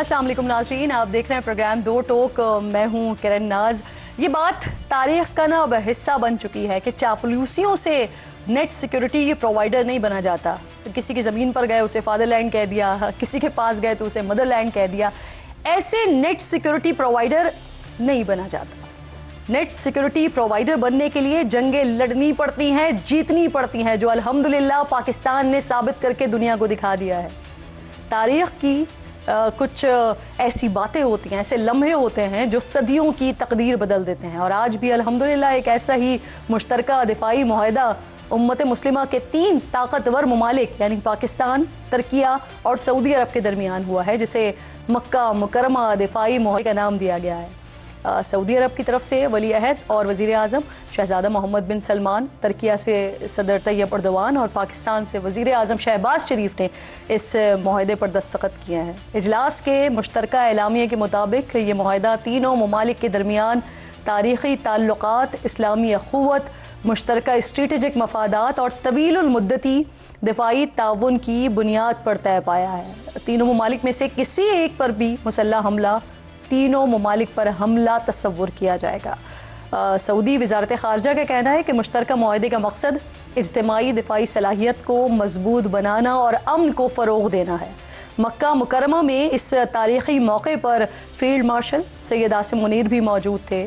अस्सलाम वालेकुम नाज़रीन, आप देख रहे हैं प्रोग्राम दो टोक। मैं हूं किरण नाज। ये बात तारीख का ना अब हिस्सा बन चुकी है कि चापलूसियों से नेट सिक्योरिटी प्रोवाइडर नहीं बना जाता। किसी की ज़मीन पर गए उसे फादरलैंड कह दिया, किसी के पास गए तो उसे मदरलैंड कह दिया। ऐसे नेट सिक्योरिटी प्रोवाइडर नहीं बना जाता। नेट सिक्योरिटी प्रोवाइडर बनने के लिए जंगें लड़नी पड़ती हैं, जीतनी पड़ती हैं, जो अल्हम्दुलिल्लाह पाकिस्तान ने साबित करके दुनिया को दिखा दिया है। तारीख की कुछ ऐसी बातें होती हैं, ऐसे लम्हे होते हैं जो सदियों की तकदीर बदल देते हैं। और आज भी अल्हम्दुलिल्लाह एक ऐसा ही मुश्तरका दिफाई मुआहदा उम्मत मुस्लिमा के 3 ताकतवर ममालिक यानी पाकिस्तान, तुर्किया और सऊदी अरब के दरमियान हुआ है, जिसे मक्का मुकरमा दिफाई मुआहदा का नाम दिया गया है। सऊदी अरब की तरफ से वली अहद और वज़ीर आज़म शहज़ादा मोहम्मद बिन सलमान, तुर्किया से सदर तैयब अर्दवान और पाकिस्तान से वज़ीर आज़म शहबाज शरीफ ने इस मुआहदे पर दस्तखत किए हैं। इजलास के मुश्तरका एलामिया के मुताबिक ये मुआहदा तीनों ममालिक के दरमियान तारीख़ी ताल्लुक़ात, इस्लामी अख़ुवत, मुश्तरका स्ट्रेटजिक मफादात और तवीलुल मुद्दती दिफाई ताउन की बुनियाद पर तय पाया है। तीनों ममालिक में से किसी एक पर भी मुसल्लह हमला, तीनों ममालिक पर हमला तस्वुर किया जाएगा। सऊदी वज़ारत ख़ारजा का कहना है कि मुश्तरका मुआहदे का मकसद इज्तिमाई दिफाई सलाहियत को मजबूत बनाना और अमन को फ़रोग़ देना है। मक्का मुकरमा में इस तारीख़ी मौके पर फील्ड मार्शल सैयद आसिम मुनीर भी मौजूद थे।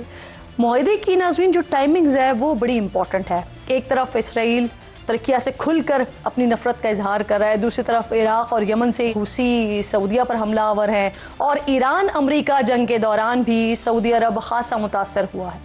मुआहदे की नाज़रीन जो टाइमिंग्स है वो बड़ी इंपॉर्टेंट है। एक तरफ इसराइल तुर्किया से खुलकर अपनी नफरत का इजहार कर रहा है, दूसरी तरफ इराक़ और यमन से हुसी सऊदिया पर हमलावर हैं, और ईरान अमरीका जंग के दौरान भी सऊदी अरब खासा मुतासर हुआ है।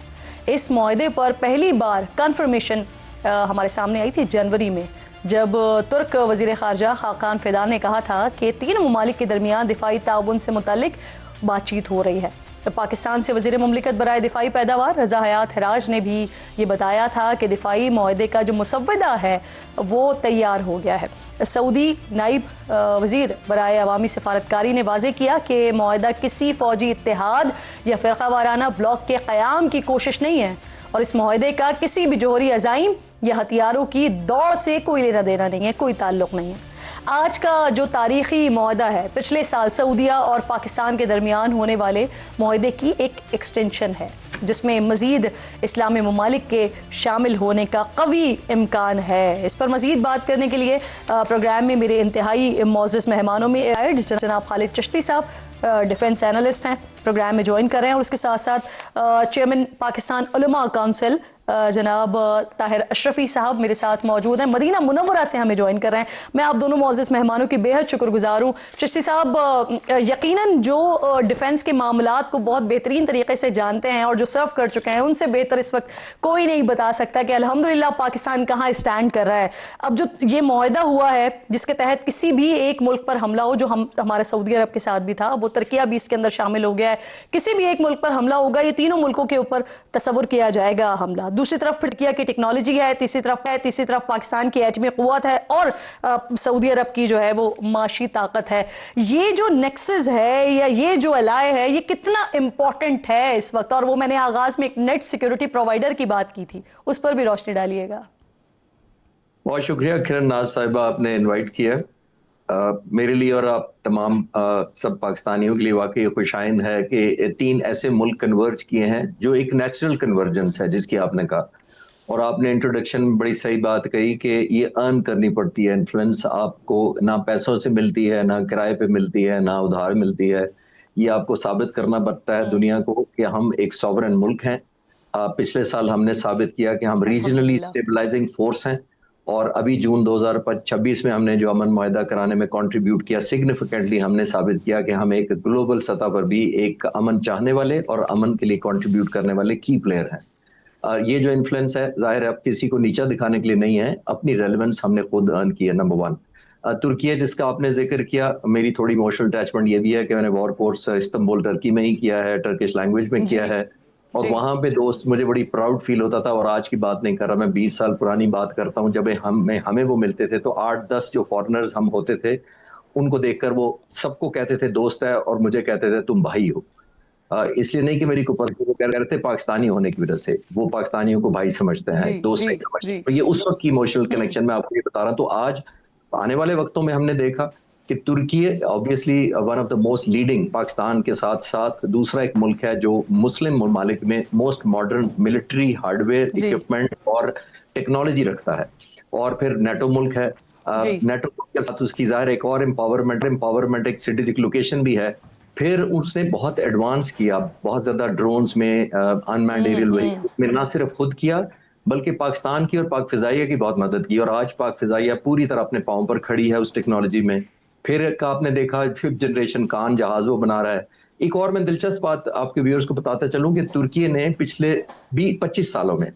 इस मुआहदे पर पहली बार कन्फर्मेशन हमारे सामने आई थी जनवरी में, जब तुर्क वज़ीर ख़ारजा खाकान फिदान ने कहा था कि 3 ममालिक के दरमियान दिफाई ताउन से मुतल्लिक बातचीत हो रही है। तो पाकिस्तान से वज़ीर मुमलिकत बराए दिफाई पैदावार रज़ा हयात हिराज ने भी ये बताया था कि दिफाई मुआहदे का जो मुसव्वदा है वो तैयार हो गया है। सऊदी नाइब वज़ीर बराए अवामी सफारतकारी ने वाज़े किया कि मुआहदा किसी फ़ौजी इत्तेहाद या फ़िरक़ा वाराना ब्लॉक के क़याम की कोशिश नहीं है, और इस मुआहदे का किसी भी जोहरी अज़ाइम या हथियारों की दौड़ से कोई लेना देना नहीं है, कोई ताल्लुक़ नहीं है। आज का जो तारीख़ी मुआहदा है पिछले साल सऊदिया और पाकिस्तान के दरमियान होने वाले मुआहदे की एक एक्सटेंशन है, जिसमें मज़ीद इस्लामी ममालिक के शामिल होने का कवी इम्कान है। इस पर मज़ीद बात करने के लिए प्रोग्राम में मेरे इंतहाई मौज़ूज़ मेहमानों में जनाब खालिद चिश्ती साहब डिफेंस एनालिस्ट हैं, प्रोग्राम में ज्वाइन कर रहे हैं, और उसके साथ साथ चेयरमैन पाकिस्तान उलमा काउंसिल जनाब ताहिर अशरफी साहब मेरे साथ मौजूद हैं, मदीना मुनव्वरा से हमें ज्वाइन कर रहे हैं। मैं आप दोनों मौजूद मेहमानों की बेहद शुक्रगुजार हूँ। चिश्ती साहब, यकीनन जो डिफेंस के मामलात को बहुत बेहतरीन तरीके से जानते हैं और जो सर्व कर चुके हैं, उनसे बेहतर इस वक्त कोई नहीं बता सकता कि अल्हम्दुलिल्लाह पाकिस्तान कहाँ स्टैंड कर रहा है। अब जो ये मुआहदा हुआ है जिसके तहत किसी भी एक मुल्क पर हमला हो, जो हमारे सऊदी अरब के साथ भी था, वो तुर्किया भी इसके अंदर शामिल हो गया है, किसी भी एक मुल्क पर हमला होगा, ये तीनों मुल्कों के ऊपर तस्वुर किया जाएगा हमला। दूसरी तरफ तुर्किया की टेक्नोलॉजी है, तीसरी तरफ पाकिस्तान की एटमी क़ुव्वत है, और सऊदी अरब की जो है वो माशी ताकत है। ये जो नेक्सस है या ये जो अलाय है, ये कितना इंपॉर्टेंट है इस वक्त? और वो मैंने आगाज में एक नेट सिक्योरिटी प्रोवाइडर की बात की थी, उस पर भी रोशनी डालिएगा। बहुत शुक्रिया किरण नाज साहिबा, आपने इनवाइट किया। मेरे लिए और आप तमाम सब पाकिस्तानियों के लिए वाकई खुशाइन है कि 3 ऐसे मुल्क कन्वर्ज किए हैं जो एक नेचुरल कन्वर्जेंस है, जिसकी आपने कहा, और आपने इंट्रोडक्शन में बड़ी सही बात कही कि ये अर्न करनी पड़ती है। इन्फ्लुएंस आपको ना पैसों से मिलती है, ना किराए पे मिलती है, ना उधार मिलती है। ये आपको साबित करना पड़ता है दुनिया को कि हम एक सॉवरेन मुल्क हैं। पिछले साल हमने साबित किया कि हम रीजनली स्टेबलाइजिंग फोर्स हैं, और अभी जून 2026 में हमने जो अमन मुआहदा कराने में कंट्रीब्यूट किया, सिग्निफिकेंटली हमने साबित किया कि हम एक ग्लोबल सतह पर भी एक अमन चाहने वाले और अमन के लिए कंट्रीब्यूट करने वाले की प्लेयर हैं। ये जो इन्फ्लुएंस है जाहिर है अब किसी को नीचा दिखाने के लिए नहीं है, अपनी रेलेवेंस हमने खुद अर्न की है। नंबर 1 तुर्की जिसका आपने जिक्र किया, मेरी थोड़ी इमोशनल अटैचमेंट ये भी है कि मैंने वॉर कोर्स इस्तांबुल टर्की में ही किया है, टर्किश लैंग्वेज में किया है, और वहां पे दोस्त मुझे बड़ी प्राउड फील होता था। और आज की बात नहीं कर रहा मैं, 20 साल पुरानी बात करता हूँ, जब हमें वो मिलते थे तो 8-10 जो फॉरेनर्स हम होते थे, उनको देखकर वो सबको कहते थे दोस्त है, और मुझे कहते थे तुम भाई हो। इसलिए नहीं कि मेरी कुपरती, वो कह रहे थे पाकिस्तानी होने की वजह से वो पाकिस्तानियों को भाई समझते हैं, दोस्त नहीं समझते। तो ये उस वक्त की इमोशनल कनेक्शन मैं आपको ये बता रहा हूँ। तो आज आने वाले वक्तों में हमने देखा कि तुर्की obviously one of the most leading, Pakistan के साथ साथ दूसरा एक मुल्क है जो मुस्लिम ममालिक में most modern military hardware equipment और टेक्नोलॉजी रखता है, और फिर नेटो मुल्क है। नेटो के साथ उसकी जाहिर एक और एम्पावरमेंट एक स्ट्रेटेजिक लोकेशन भी है। फिर उसने बहुत एडवांस किया, बहुत ज्यादा ड्रोन्स में, अनमैन्ड एरियल व्हीकल्स में ना सिर्फ खुद किया बल्कि पाकिस्तान की और पाक फिजाइया की बहुत मदद की, और आज पाक फिजाइया पूरी तरह अपने पांव पर खड़ी है उस टेक्नोलॉजी में। फिर आपने देखा 5th जनरेशन कान जहाज वो बना रहा है। एक और मैं दिलचस्प बात आपके व्यूअर्स को बताता चलूं कि तुर्की ने पिछले 20-25 सालों में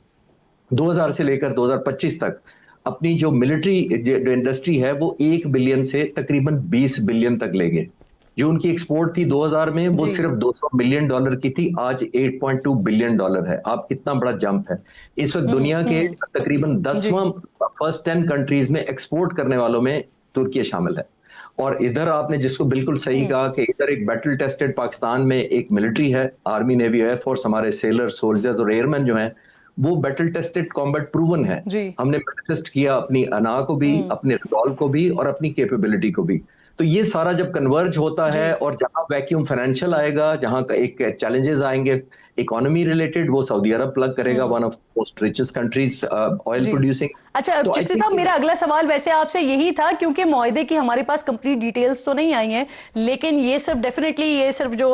2000 से लेकर 2025 तक अपनी जो मिलिट्री इंडस्ट्री है वो 1 बिलियन से तकरीबन 20 बिलियन तक ले गए। जो उनकी एक्सपोर्ट थी 2000 में वो सिर्फ $200 मिलियन की थी, आज $8.2 बिलियन है। आप कितना बड़ा जंप है। इस वक्त दुनिया के तकरीबन 10वां फर्स्ट 10 कंट्रीज में एक्सपोर्ट करने वालों में तुर्की शामिल है। और इधर आपने जिसको बिल्कुल सही कहा कि इधर एक बैटल टेस्टेड पाकिस्तान में एक मिलिट्री है, आर्मी नेवी एयरफोर्स, हमारे सेलर सोल्जर्स और एयरमैन जो हैं वो बैटल टेस्टेड कॉम्बैट प्रूवन है। हमने मैनिफेस्ट किया अपनी अना को भी, अपने रिजॉल्व को भी और अपनी कैपेबिलिटी को भी। तो ये सारा जब कन्वर्ज होता है और जहां वैक्यूम फाइनेंशियल आएगा, जहां एक चैलेंजेस आएंगे इकोनॉमी रिलेटेड, वो सऊदी अरब प्लग करेगा, one of most richest countries oil producing. अच्छा तो चिश्ती साहब, मेरा अगला सवाल वैसे आपसे यही था, क्योंकि मुआहदे की हमारे पास कंप्लीट डिटेल्स तो नहीं आई हैं, लेकिन ये सिर्फ डेफिनेटली ये सिर्फ जो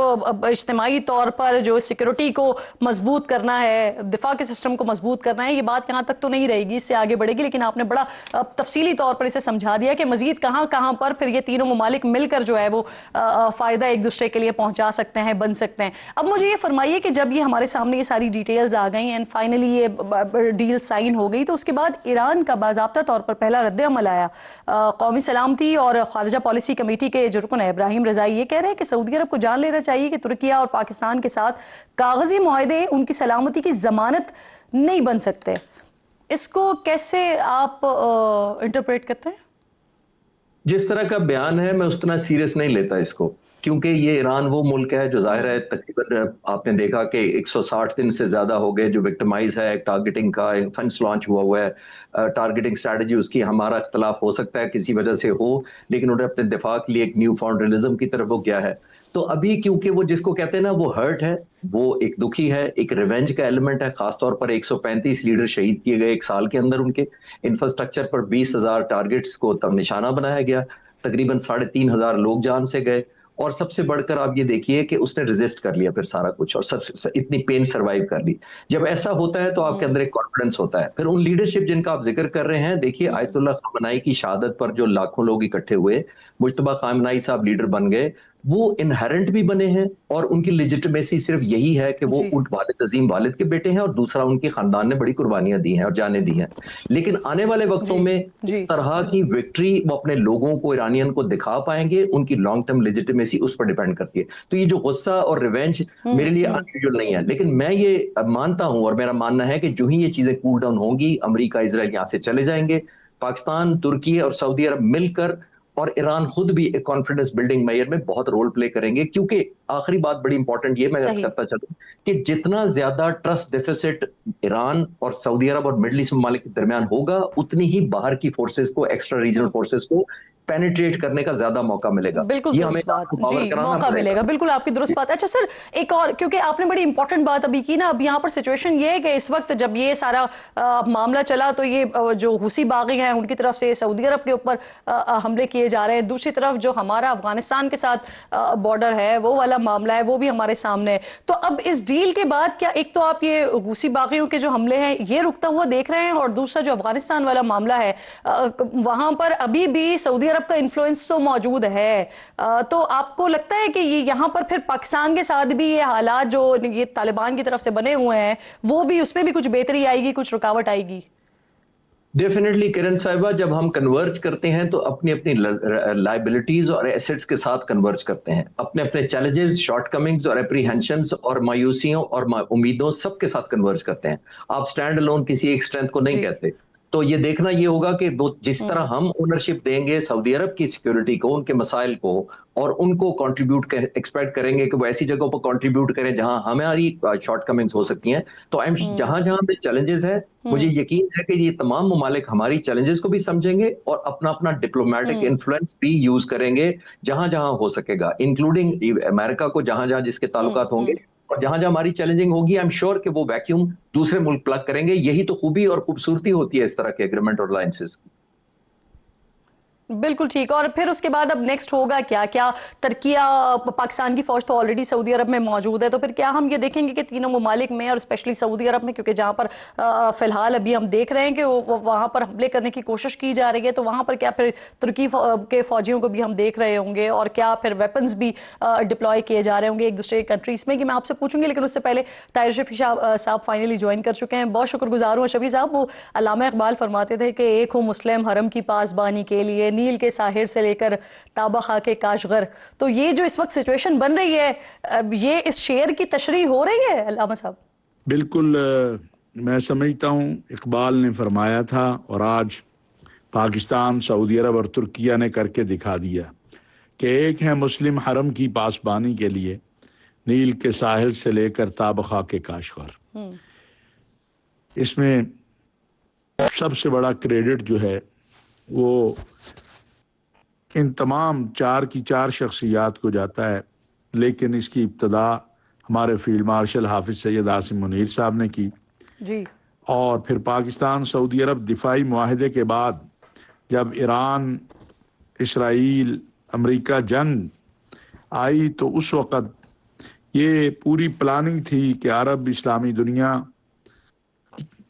इज्तिमाई तौर पर जो सिक्योरिटी को मजबूत करना है, दिफा के सिस्टम को मजबूत करना है, ये बात यहाँ तक तो नहीं रहेगी, इससे आगे बढ़ेगी। लेकिन आपने बड़ा तफसीली तौर पर इसे समझा दिया कि मजीद कहाँ कहाँ पर फिर ये तीनों ममालिक मिलकर जो है वो फायदा एक दूसरे के लिए पहुंचा सकते हैं, बन सकते हैं। अब मुझे ये फरमाइए कि जब ये हमारे सामने ये सारी डिटेल्स आ गई एंड फाइनली ये डील साइन हो गई, तो उसके बाद ईरान का बाज़ाब्ता तौर पर पहला रद्द-ए-अमल आया। कौमी सलामती और खारजा पॉलिसी कमेटी के जो रुकन है इब्राहिम रजाई ये कह रहे हैं कि सऊदी अरब को जान लेना चाहिए कि तुर्की और पाकिस्तान के साथ कागजी मुआहदे उनकी सलामती की जमानत नहीं बन सकते। इसको कैसे आप इंटरप्रेट करते हैं? जिस तरह का बयान है मैं उस तरह सीरियस नहीं लेता इसको, क्योंकि ये ईरान वो मुल्क है जो जाहिर है तकरीबन आपने देखा कि 160 दिन से ज्यादा हो गए जो विक्टिमाइज है, टारगेटिंग का फंस लॉन्च हुआ है, टारगेटिंग स्ट्रैटेजी उसकी हमारा इख्तलाफ हो सकता है किसी वजह से हो, लेकिन उन्हें अपने दिफा के लिए एक न्यू फाउंड रियलिज्म की तरफ वो गया है। तो अभी क्योंकि वो जिसको कहते हैं ना वो हर्ट है, वो एक दुखी है, एक रिवेंज का एलिमेंट है, खासतौर पर 135 लीडर शहीद किए गए एक साल के अंदर, उनके इंफ्रास्ट्रक्चर पर 20,000 टारगेट्स को तब निशाना बनाया गया, तकरीबन 3,500 लोग जान से गए, और सबसे बढ़कर आप ये देखिए कि उसने रेजिस्ट कर लिया फिर सारा कुछ और सब इतनी पेन सरवाइव कर ली। जब ऐसा होता है तो आपके अंदर एक कॉन्फिडेंस होता है। फिर उन लीडरशिप जिनका आप जिक्र कर रहे हैं, देखिए आयतुल्लाह खamenei की शहादत पर जो लाखों लोग इकट्ठे हुए, मुज्तबा खamenei साहब लीडर बन गए, वो इनहेरेंट भी बने हैं और उनकी लेजिटिमेसी सिर्फ यही है कि वो उन वालिद अजीम वालिद के बेटे हैं और दूसरा उनके खानदान ने बड़ी कुर्बानियां दी हैं और जानें दी हैं। लेकिन आने वाले वक्तों में इस तरह की विक्ट्री वो अपने लोगों को, ईरानियन को दिखा पाएंगे, उनकी लॉन्ग टर्म लेजिटिमेसी उस पर डिपेंड करती है। तो ये जो गुस्सा और रिवेंज मेरे लिए अनयूजुअल नहीं है, लेकिन मैं ये मानता हूं और मेरा मानना है कि जो ही ये चीजें कूल डाउन होंगी, अमेरिका इजराइल यहां से चले जाएंगे, पाकिस्तान, तुर्की और सऊदी अरब मिलकर और ईरान खुद भी एक कॉन्फिडेंस बिल्डिंग मेजर में बहुत रोल प्ले करेंगे। क्योंकि आखिरी बात बड़ी इंपॉर्टेंट ये मैं अर्ज करता चलूं कि जितना ज्यादा ट्रस्ट डेफिसिट ईरान और सऊदी अरब और मिडिल ईस्ट ममालिक के दरमियान होगा, उतनी ही बाहर की फोर्सेस को, एक्स्ट्रा रीजनल फोर्सेस को पेनिट्रेट करने का ज्यादा मौका मिलेगा। बिल्कुल दुरुस्त बात, जी मौका मिलेगा, बिल्कुल आपकी दुरुस्त बात। अच्छा सर, एक और, क्योंकि आपने बड़ी इंपॉर्टेंट बात अभी की ना, अब यहाँ पर सिचुएशन ये है कि इस वक्त जब ये सारा मामला चला तो ये जो हुसी बागी हैं उनकी तरफ से सऊदी अरब के ऊपर हमले किए जा रहे हैं, दूसरी तरफ जो हमारा अफगानिस्तान के साथ बॉर्डर है वो वाला मामला है वो भी हमारे सामने है। तो अब इस डील के बाद क्या एक तो आप ये हुसी बागियों के जो हमले हैं ये रुकता हुआ देख रहे हैं, और दूसरा जो अफगानिस्तान वाला मामला है वहां पर अभी भी सऊदी अरब का इन्फ्लुएंस तो मौजूद है, तो आपको लगता है कि ये यहाँ पर फिर पाकिस्तान के साथ भी ये हालात जो ये तालिबान की तरफ से बने हुए हैं वो भी, उसमें भी कुछ बेहतरी आएगी, कुछ रुकावट आएगी? डेफिनेटली किरण साहिबा, जब हम कन्वर्ज करते हैं तो अपनी अपनी लाइबिलिटीज और एसेट्स के साथ कन्वर्ज करते हैं, अपने अपने चैलेंजेस, शॉर्टकमिंग्स और एप्रीहेंशंस और मायूसियों और उम्मीदों सबके साथ कन्वर्ज करते हैं। आप स्टैंड अलोन किसी एक स्ट्रेंथ को नहीं कहते। तो ये देखना ये होगा कि वो जिस तरह हम ओनरशिप देंगे सऊदी अरब की सिक्योरिटी को, उनके मसाइल को, और उनको कंट्रीब्यूट एक्सपेक्ट करेंगे कि वो ऐसी जगहों पर कंट्रीब्यूट करें जहां हमारी शॉर्टकमिंग्स हो सकती हैं। तो आई एम जहां जहां पे चैलेंजेस है, मुझे यकीन है कि ये तमाम ममालिक हमारी चैलेंजेस को भी समझेंगे और अपना अपना डिप्लोमेटिक इन्फ्लुएंस भी यूज करेंगे जहां जहां हो सकेगा, इंक्लूडिंग अमेरिका को जहां जहां जिसके ताल्लुकात होंगे, और जहां जहां हमारी चैलेंजिंग होगी आई एम श्योर कि वो वैक्यूम दूसरे मुल्क प्लग करेंगे। यही तो खूबी और खूबसूरती होती है इस तरह के एग्रीमेंट और अलायंसेस की। बिल्कुल ठीक। और फिर उसके बाद अब नेक्स्ट होगा क्या? क्या तुर्किया, पाकिस्तान की फौज तो ऑलरेडी सऊदी अरब में मौजूद है, तो फिर क्या हम ये देखेंगे कि तीनों ममालिक में और स्पेशली सऊदी अरब में, क्योंकि जहां पर फिलहाल अभी हम देख रहे हैं कि वहां पर हमले करने की कोशिश की जा रही है, तो वहां पर क्या फिर तुर्की के फौजियों को भी हम देख रहे होंगे, और क्या फिर वेपन्स भी डिप्लॉय किए जा रहे होंगे एक दूसरे कंट्रीज में, कि मैं आपसे पूछूंगी। लेकिन उससे पहले ताहिर शफी साहब फाइनली ज्वाइन कर चुके हैं, बहुत शुक्रगुजार हूँ शफी साहब। वो अल्लामा इकबाल फरमाते थे कि एक हो मुस्लिम हरम की पासबानी के लिए, नील के साहिर से लेकर ताबा खाके काशगर। तो ये जो इस वक्त सिचुएशन बन रही है, ये इस शेर की तशरीह हो रही है अल्लामा साहब? बिल्कुल। मैं समझता हूँ इकबाल ने फरमाया था और आज पाकिस्तान, सऊदी अरब और तुर्किया ने करके दिखा दिया कि एक है मुस्लिम हरम की पासबानी के लिए, नील के साहिल से लेकर ताबा खाके काशगर। इसमें सबसे बड़ा क्रेडिट जो है वो इन तमाम चार की चार शख्सियात को जाता है, लेकिन इसकी इब्तदा हमारे फील्ड मार्शल हाफिज सैयद आसिम मुनीर साहब ने की जी। और फिर पाकिस्तान सऊदी अरब दिफाई मुआहदे के बाद जब ईरान, इसराइल, अमेरिका जंग आई, तो उस वक़्त ये पूरी प्लानिंग थी कि अरब इस्लामी दुनिया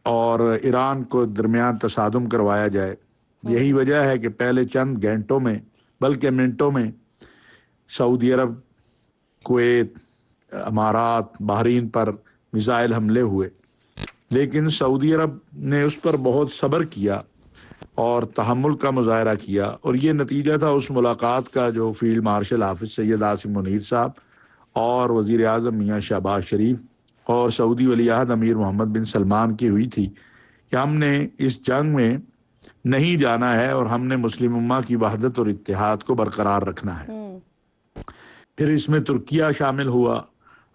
और ईरान को दरमियान तसादुम करवाया जाए। यही वजह है कि पहले चंद घंटों में, बल्कि मिनटों में, सऊदी अरब, कुवैत, अमारात, बहरीन पर मिसाइल हमले हुए। लेकिन सऊदी अरब ने उस पर बहुत सब्र किया और तहम्मुल का मुजाहरा किया, और ये नतीजा था उस मुलाकात का जो फील्ड मार्शल हाफिज सैयद आसिम मुनीर साहब और वज़ीर आज़म मियाँ शहबाज शरीफ और सऊदी वली अहद अमीर मोहम्मद बिन सलमान की हुई थी कि हमने इस जंग में नहीं जाना है और हमने मुस्लिम उम्मा की वहदत और इत्तेहाद को बरकरार रखना है। फिर इसमें तुर्किया शामिल हुआ।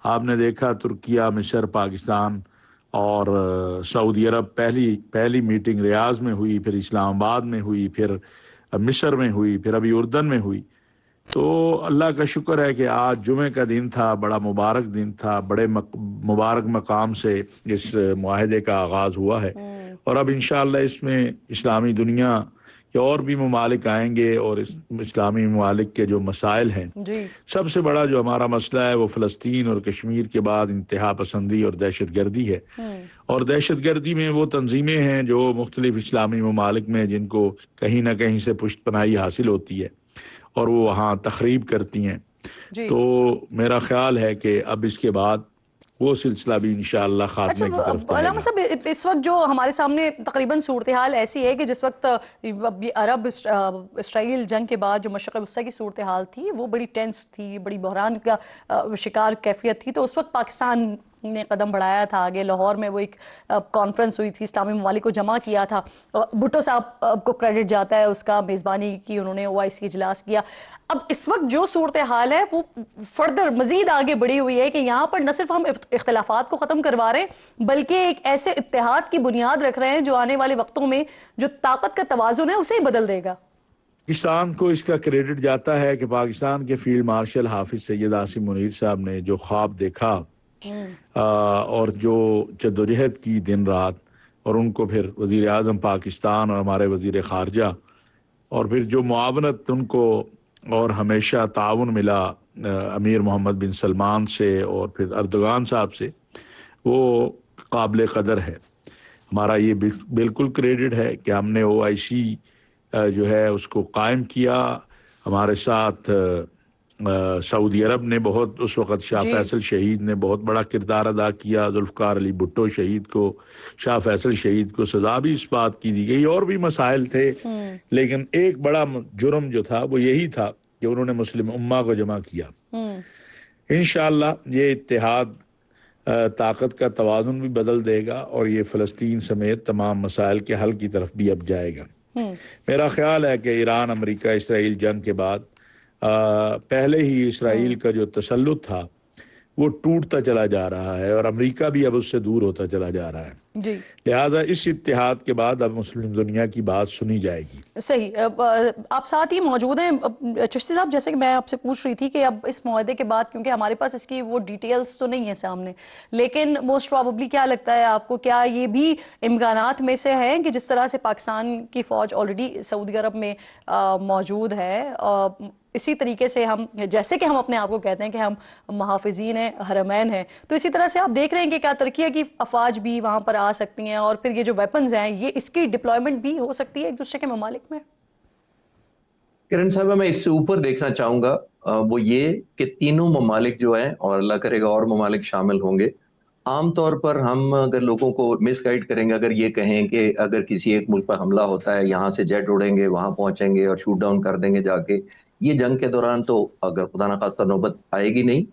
आपने देखा तुर्किया, मिस्र, पाकिस्तान और सऊदी अरब, पहली मीटिंग रियाज में हुई, फिर इस्लामाबाद में हुई, फिर मिस्र में हुई, फिर अभी उर्दन में हुई। तो अल्लाह का शुक्र है कि आज जुमे का दिन था, बड़ा मुबारक दिन था, बड़े मुबारक मकाम से इस मुआहदे का आगाज़ हुआ है। और अब इंशाअल्लाह इसमें इस्लामी दुनिया के और भी ममालिक आएंगे और इस इस्लामी ममालिक के जो मसाइल हैं, सबसे बड़ा जो हमारा मसला है वो फ़लस्तीन और कश्मीर के बाद इंतहा पसंदी और दहशत गर्दी है। और दहशत गर्दी में वो तंजीमें हैं जो मुख्तलिफ इस्लामी ममालिक में, जिनको कहीं ना कहीं से पुष्टपनाही हासिल होती है और वो वहाँ तखरीब करती हैं। तो मेरा ख्याल है कि अब इसके बाद वो सिलसिला भी इंशाअल्लाह खात्मे की तरफ जाएगा। अल्लामा साहब, इस वक्त जो हमारे सामने तकरीबन सूरत हाल ऐसी है कि जिस वक्त अरब इसराइल जंग के बाद जो मशरक़ वस्ता की सूरत हाल थी वो बड़ी टेंस थी, बड़ी बहरान का शिकार कैफियत थी। तो उस वक्त पाकिस्तान ने कदम बढ़ाया था आगे। लाहौर में वो एक कॉन्फ्रेंस हुई थी, इस्लामी ममालिक को जमा किया था। भुट्टो साहब को क्रेडिट जाता है, उसका मेज़बानी की उन्होंने, OIC इजलास किया। अब इस वक्त जो सूरत हाल है वो फर्दर मजीद आगे बढ़ी हुई है कि यहाँ पर न सिर्फ हम इख्तलाफात को ख़त्म करवा रहे हैं, बल्कि एक ऐसे इत्तेहाद की बुनियाद रख रहे हैं जो आने वाले वक्तों में जो ताकत का तवाज़ुन है उसे ही बदल देगा। पाकिस्तान को इसका क्रेडिट जाता है कि पाकिस्तान के फील्ड मार्शल हाफिज सैयद आसिम मुनीर साहब ने जो ख्वाब देखा और जो जद्दोजहद की दिन रात, और उनको फिर वज़ीर आज़म पाकिस्तान और हमारे वज़ीर ख़ारजा, और फिर जो मुआवनत उनको और हमेशा ताउन मिला अमीर मोहम्मद बिन सलमान से और फिर अर्दोगान साहब से, वो काबिल कदर है। हमारा ये बिल्कुल क्रेडिट है कि हमने OIC जो है उसको कायम किया। हमारे साथ सऊदी अरब ने बहुत, उस वक़्त शाह फैसल शहीद ने बहुत बड़ा किरदार अदा किया। जुल्फ़कार अली भुट्टो शहीद को, शाह फैसल शहीद को सज़ा भी इस बात की दी गई, और भी मसाइल थे। लेकिन एक बड़ा जुर्म जो था वो यही था कि उन्होंने मुस्लिम उम्मा को जमा किया। इंशाअल्लाह ये इत्तेहाद ताकत का तवाज़ुन भी बदल देगा और ये फ़लस्तीन समेत तमाम मसाइल के हल की तरफ भी अब जाएगा। मेरा ख्याल है कि ईरान अमेरिका इसराइल जंग के बाद पहले ही इसराइल का जो तसल्लुत था वो टूटता चला जा रहा है और अमेरिका भी अब उससे दूर होता चला जा रहा है। जी। लिहाजा इस इत्तेहाद के बाद अब मुस्लिम दुनिया की बात सुनी जाएगी। सही। आप साथ ही मौजूद हैं चिश्ती साहब, जैसे कि मैं आपसे पूछ रही थी कि अब इस मुआहदे के बाद, क्योंकि हमारे पास इसकी वो डिटेल्स तो नहीं है सामने, लेकिन मोस्ट प्रॉबली क्या लगता है आपको, क्या ये भी इम्कानात में से हैं कि जिस तरह से पाकिस्तान की फ़ौज ऑलरेडी सऊदी अरब में मौजूद है, इसी तरीके से हम, जैसे कि हम अपने आप को कहते हैं कि हम मुहाफ़िज़ीन हैं, हरमैन हैं, तो इसी तरह से आप देख रहे हैं कि क्या तुर्किया की अफवाज भी वहाँ पर आ सकती हैं और फिर ये जो वेपन्स हैं ये इसकी डिप्लॉयमेंट भी हो सकती है एक दूसरे के ममालिक में? किरण साहबा, मैं इससे ऊपर देखना चाहूंगा, वो ये कि तीनों ममालिक जो हैं, और अल्लाह करेगा और ममालिक शामिल होंगे, आमतौर पर हम अगर लोगों को मिसगाइड करेंगे, अगर ये कहें कि अगर किसी एक मुल्क पर हमला होता है, यहाँ से जेट उड़ेंगे, वहां पहुंचेंगे और शूट डाउन कर देंगे जाके, ये जंग के दौरान तो अगर खुदा ना खास्ता नौबत आएगी नहीं,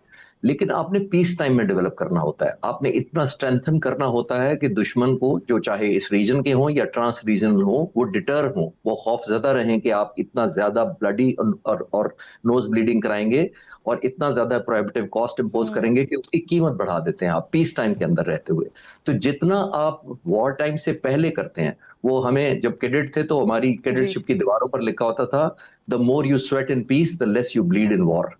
लेकिन आपने पीस टाइम में डेवलप करना होता है। आपने इतना स्ट्रेंथन करना होता है कि दुश्मन को, जो चाहे इस रीजन के हों या ट्रांस रीजनल हों, वो डिटर हों, वो खौफजदा रहें कि आप इतना ज्यादा ब्लडी और नोज ब्लीडिंग कराएंगे और इतना ज्यादा प्रोहिबिटिव कॉस्ट इम्पोज करेंगे कि उसकी कीमत बढ़ा देते हैं आप पीस टाइम के अंदर रहते हुए। तो जितना आप वॉर टाइम से पहले करते हैं, वो हमें जब कैडेट थे तो हमारी कैडेटशिप की दीवारों पर लिखा होता था, the more you sweat in peace the less you bleed in war.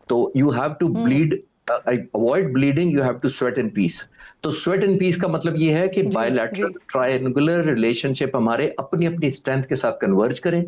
तो you have to bleed, avoid bleeding, you have to sweat in peace. तो स्वेट इन पीस का मतलब ये है कि बायलैटरल ट्रायंगुलर रिलेशनशिप हमारे अपनी अपनी स्ट्रेंथ के साथ कन्वर्ज करें,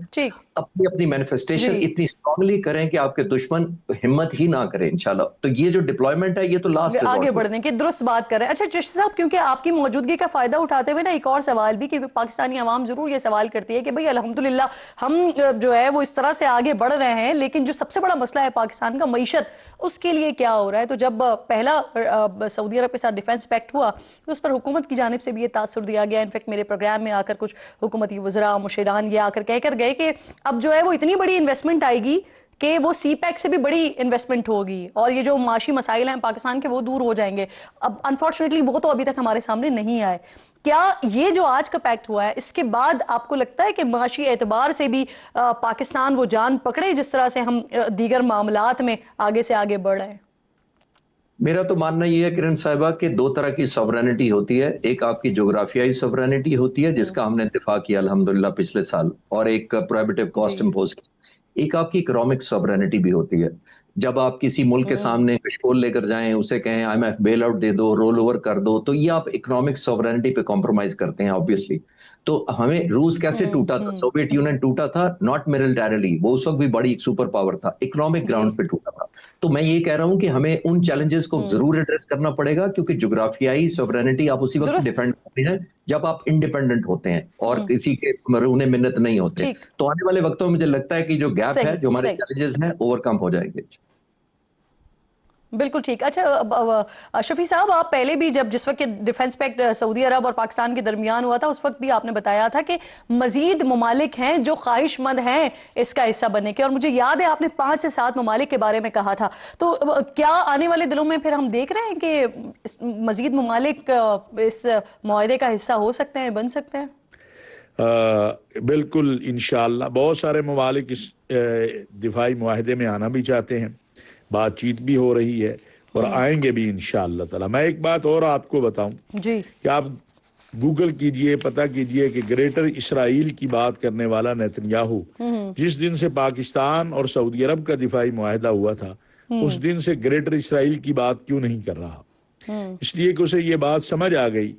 अपनी अपनी मैनिफेस्टेशन इतनी स्ट्रांगली करें कि आपके दुश्मन हिम्मत ही ना करें इंशाल्लाह। तो ये जो डिप्लॉयमेंट है ये तो लास्ट आगे बढ़ने की दुरुस्त बात करें। अच्छा चिश्ती साहब, क्योंकि आपकी मौजूदगी का फायदा उठाते हुए ना एक और सवाल भी, कि पाकिस्तानी आवाम जरूर ये सवाल करती है कि भाई अल्हम्दुलिल्लाह हम जो है वो इस तरह से आगे बढ़ रहे हैं, लेकिन जो सबसे बड़ा मसला है पाकिस्तान का मईशत, उसके लिए क्या हो रहा है? तो जब पहला सऊदी अरब के साथ डिफेंस पैक्ट हुआ तो उस पर हुकूमत की जानिब से भी ये तासुर दिया गया। इनफैक्ट मेरे प्रोग्राम में आकर कुछ हुकूमती वज़रा, मुशीरान ये आकर कहकर गए कि अब जो है वो इतनी बड़ी इन्वेस्टमेंट आएगी कि वो सी पैक से भी बड़ी इन्वेस्टमेंट होगी और ये जो माशी मसाइल हैं पाकिस्तान के वो दूर हो जाएंगे। अब अनफॉर्चुनेटली वो तो अभी तक हमारे सामने नहीं आए। क्या ये जो आज का पैक्ट हुआ है इसके बाद आपको लगता है कि माशी एतबार से भी पाकिस्तान वो जान पकड़े जिस तरह से हम दीगर मामलात में आगे से आगे बढ़ रहे हैं? मेरा तो मानना यह है किरण साहिबा कि दो तरह की सॉवरेनिटी होती है। एक आपकी जोग्राफियाई सॉवरेनिटी होती है जिसका हमने इत्तेफाक किया अल्हम्दुलिल्लाह पिछले साल, और एक प्रोहिबिटिव कॉस्ट इम्पोज की। एक आपकी इकोनॉमिक सॉवरेनिटी भी होती है। जब आप किसी मुल्क के सामने कशकोल लेकर जाएं, उसे कहें IMF बेल आउट दे दो, रोल ओवर कर दो, तो ये आप इकोनॉमिक सॉवरेनिटी पे कॉम्प्रोमाइज करते हैं ऑब्वियसली। तो हमें रूस कैसे टूटा था, सोवियत यूनियन टूटा था नॉट मिलिटरीली, वो उस वक्त भी बड़ी एक सुपर पावर था, इकोनॉमिक ग्राउंड पे टूटा था। तो मैं ये कह रहा हूं कि हमें उन चैलेंजेस को जरूर एड्रेस करना पड़ेगा, क्योंकि जोग्राफियाई सॉवरेनिटी आप उसी वक्त डिफेंड करते हैं जब आप इंडिपेंडेंट होते हैं और किसी के मरूने मिन्नत नहीं होते। तो आने वाले वक्तों में मुझे लगता है कि जो गैप है, जो हमारे चैलेंजेस हैं, ओवरकम हो जाएंगे। बिल्कुल ठीक। अच्छा शफी साहब, आप पहले भी जब जिस वक्त डिफेंस पैक्ट सऊदी अरब और पाकिस्तान के दरमियान हुआ था उस वक्त भी आपने बताया था कि मजीद ममालिक हैं जो ख्वाहिशमंद हैं इसका हिस्सा बनने के, और मुझे याद है आपने 5 से 7 ममालिक के बारे में कहा था। तो क्या आने वाले दिनों में फिर हम देख रहे हैं कि मजीद ममालिक इस मुआहदे का हिस्सा हो सकते हैं, बन सकते हैं? बिल्कुल इंशाअल्लाह। बहुत सारे ममालिक इस दिफाई मुआहदे में आना भी चाहते हैं, बातचीत भी हो रही है और आएंगे भी इंशाअल्लाह ताला। मैं एक बात और आपको बताऊं जी कि आप गूगल कीजिए, पता कीजिए कि ग्रेटर इसराइल की बात करने वाला नेतन्याहू जिस दिन से पाकिस्तान और सऊदी अरब का दिफाई मुआहदा हुआ था उस दिन से ग्रेटर इसराइल की बात क्यों नहीं कर रहा। इसलिए कि उसे ये बात समझ आ गई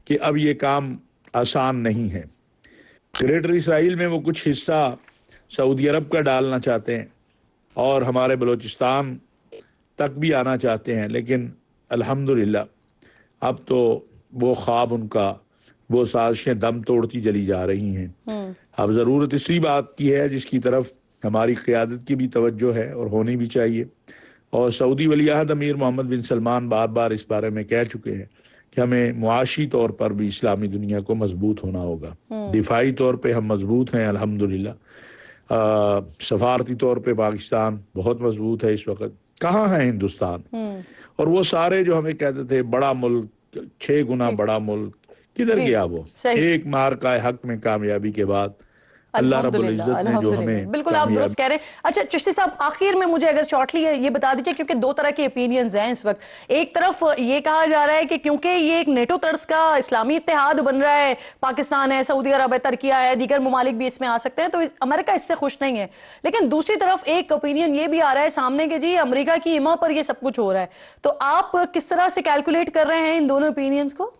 कि अब ये काम आसान नहीं है। ग्रेटर इसराइल में वो कुछ हिस्सा सऊदी अरब का डालना चाहते हैं और हमारे बलूचिस्तान तक भी आना चाहते हैं, लेकिन अल्हम्दुलिल्लाह अब तो वो ख्वाब उनका, वो साजिशें दम तोड़ती चली जा रही हैं। अब ज़रूरत इसी बात की है जिसकी तरफ हमारी क़यादत की भी तवज्जो है और होनी भी चाहिए। और सऊदी वलीअहद अमीर मोहम्मद बिन सलमान बार बार इस बारे में कह चुके हैं कि हमें मुआशी तौर पर भी इस्लामी दुनिया को मजबूत होना होगा। दिफाई तौर पर हम मजबूत हैं अल्हम्दुलिल्लाह, सफारती तौर पे पाकिस्तान बहुत मजबूत है। इस वक्त कहाँ है हिंदुस्तान? और वो सारे जो हमें कहते थे बड़ा मुल्क, 6 गुना जी बड़ा मुल्क, किधर जी गया वो? सही। एक मार का हक में कामयाबी के बाद अल्लाह रब्बुल अल्हम्दुलिल्लाह इज्जत ने जो अल्हम्दुलिल्लाह, हमें बिल्कुल आप दुरुस्त कामयाबी। कह रहे हैं। अच्छा चिश्ती साहब, आखिर में मुझे अगर शॉर्टली ये बता दीजिए, क्योंकि दो तरह के ओपिनियंस हैं इस वक्त। एक तरफ ये कहा जा रहा है कि क्योंकि ये एक नेटो तर्ज का इस्लामी इत्तेहाद बन रहा है, पाकिस्तान है, सऊदी अरब है, तुर्किया है, दीगर ममालिक भी इसमें आ सकते हैं, तो अमेरिका इससे खुश नहीं है। लेकिन दूसरी तरफ एक ओपिनियन ये भी आ रहा है सामने कि जी अमेरिका की इमा पर ये सब कुछ हो रहा है। तो आप किस तरह से कैलकुलेट कर रहे हैं इन दोनों ओपिनियंस को?